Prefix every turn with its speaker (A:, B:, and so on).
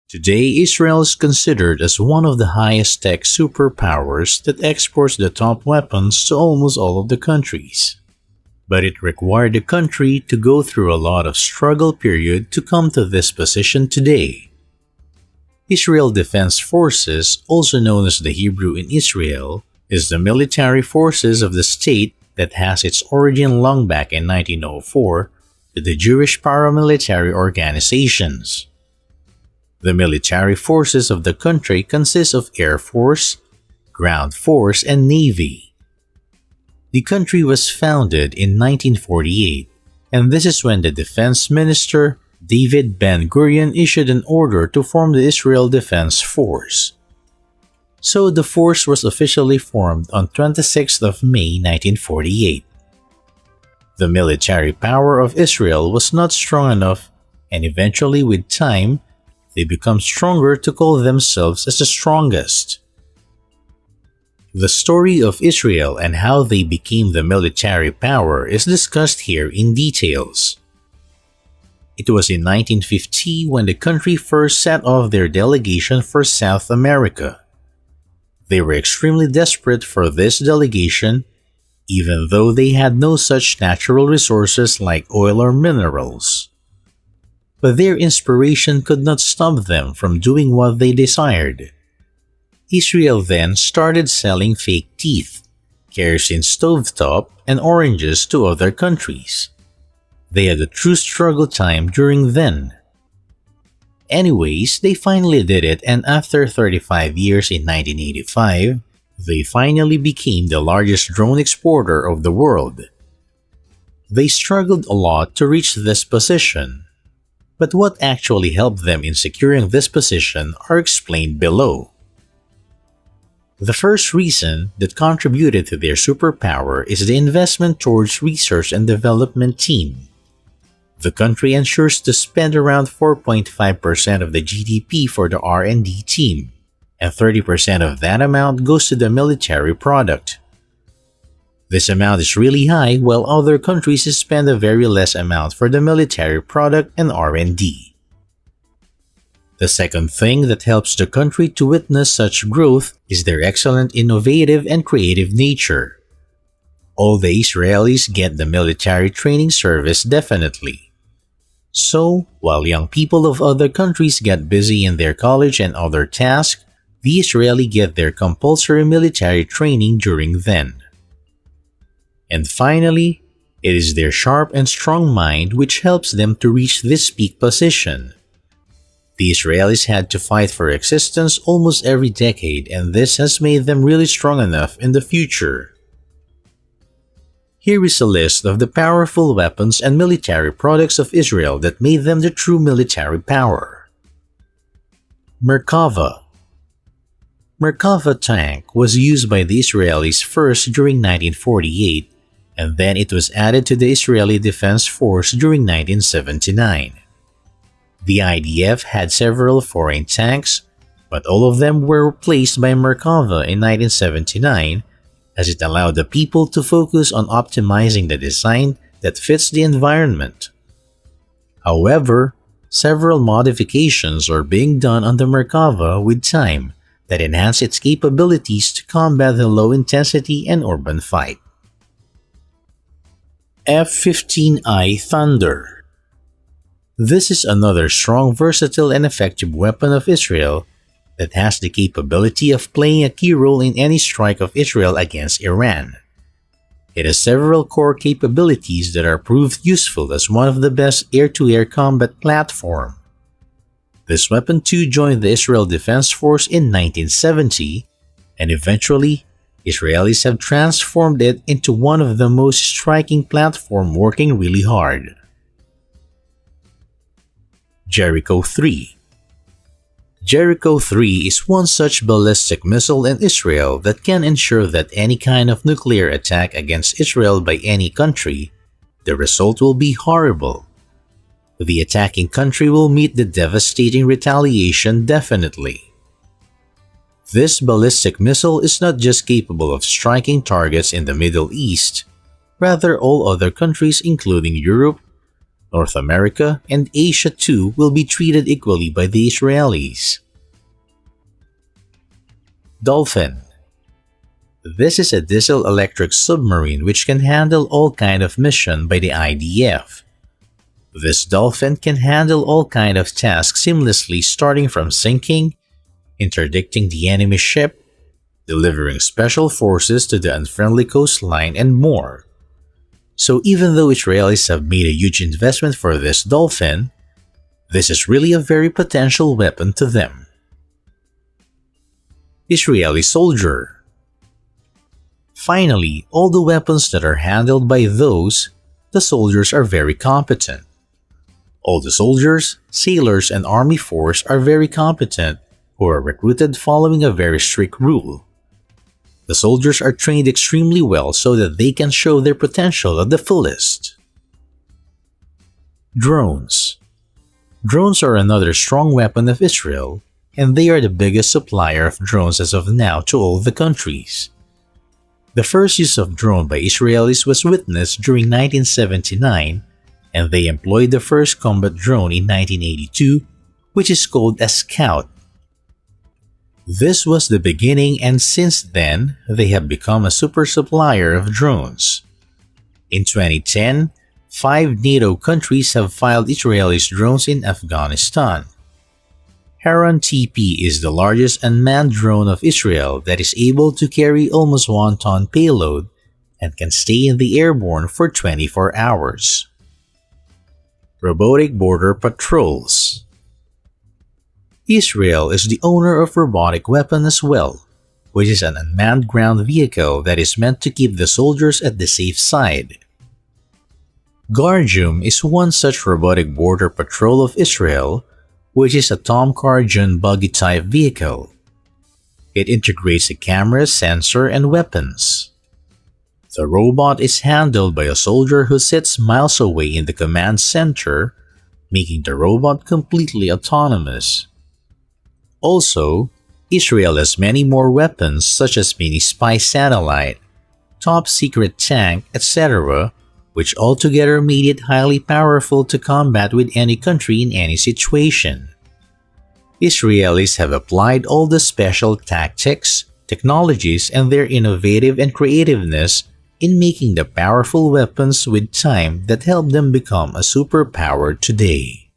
A: Today, Israel is considered as one of the highest tech superpowers that exports the top weapons to almost all of the countries. But it required the country to go through a lot of struggle period to come to this position today. Israel Defense Forces, also known as the Hebrew in Israel, is the military forces of the state that has its origin long back in 1904 to the Jewish paramilitary organizations. The military forces of the country consist of Air Force, Ground Force, and Navy. The country was founded in 1948, and this is when the Defense Minister David Ben-Gurion issued an order to form the Israel Defense Force. So the force was officially formed on 26th of May 1948. The military power of Israel was not strong enough, and eventually with time, they become stronger to call themselves as the strongest. The story of Israel and how they became the military power is discussed here in details. It was in 1950 when the country first set off their delegation for South America. They were extremely desperate for this delegation, even though they had no such natural resources like oil or minerals. But their inspiration could not stop them from doing what they desired. Israel then started selling fake teeth, kerosene stovetop, and oranges to other countries. They had a true struggle time during then. Anyways, they finally did it, and after 35 years in 1985, they finally became the largest drone exporter of the world. They struggled a lot to reach this position, but what actually helped them in securing this position are explained below. The first reason that contributed to their superpower is the investment towards research and development team. The country ensures to spend around 4.5% of the GDP for the R&D team, and 30% of that amount goes to the military product. This amount is really high, while other countries spend a very less amount for the military product and R&D. The second thing that helps the country to witness such growth is their excellent innovative and creative nature. All the Israelis get the military training service definitely. So, while young people of other countries get busy in their college and other tasks, the Israeli get their compulsory military training during then. And finally, it is their sharp and strong mind which helps them to reach this peak position. The Israelis had to fight for existence almost every decade, and this has made them really strong enough in the future. Here is a list of the powerful weapons and military products of Israel that made them the true military power. Merkava. Merkava tank was used by the Israelis first during 1948, and then it was added to the Israeli Defense Force during 1979. The IDF had several foreign tanks, but all of them were replaced by Merkava in 1979, as it allowed the people to focus on optimizing the design that fits the environment. However, several modifications are being done on the Merkava with time that enhance its capabilities to combat the low-intensity and urban fight. F15 Thunder. This is another strong, versatile, and effective weapon of Israel that has the capability of playing a key role in any strike of Israel against Iran. It has several core capabilities that are proved useful as one of the best air-to-air combat platform. This weapon too joined the Israel Defense Force in 1970, and eventually, Israelis have transformed it into one of the most striking platform working really hard. Jericho III. Jericho III is one such ballistic missile in Israel that can ensure that any kind of nuclear attack against Israel by any country, the result will be horrible. The attacking country will meet the devastating retaliation definitely. This ballistic missile is not just capable of striking targets in the Middle East, rather all other countries including Europe, North America and Asia too will be treated equally by the Israelis. Dolphin. This is a diesel-electric submarine which can handle all kind of mission by the IDF. This Dolphin can handle all kind of tasks seamlessly, starting from sinking, interdicting the enemy ship, delivering special forces to the unfriendly coastline, and more. So even though Israelis have made a huge investment for this Dolphin, this is really a very potential weapon to them. Israeli soldier. Finally, all the weapons that are handled by those, the soldiers are very competent. All the soldiers, sailors, and army force are very competent, who are recruited following a very strict rule. The soldiers are trained extremely well so that they can show their potential at the fullest. Drones. Drones are another strong weapon of Israel, and they are the biggest supplier of drones as of now to all the countries. The first use of drone by Israelis was witnessed during 1979, and they employed the first combat drone in 1982, which is called a Scout. This was the beginning, and since then, they have become a super supplier of drones. In 2010, 5 NATO countries have filed Israelis drones in Afghanistan. Heron TP is the largest unmanned drone of Israel that is able to carry almost 1-ton payload and can stay in the airborne for 24 hours. Robotic border patrols. Israel is the owner of robotic weapon as well, which is an unmanned ground vehicle that is meant to keep the soldiers at the safe side. Guardium is one such robotic border patrol of Israel, which is a Tomcar Jun buggy-type vehicle. It integrates a camera, sensor, and weapons. The robot is handled by a soldier who sits miles away in the command center, making the robot completely autonomous. Also, Israel has many more weapons such as mini-spy satellite, top-secret tank, etc., which altogether made it highly powerful to combat with any country in any situation. Israelis have applied all the special tactics, technologies, and their innovative and creativeness in making the powerful weapons with time that help them become a superpower today.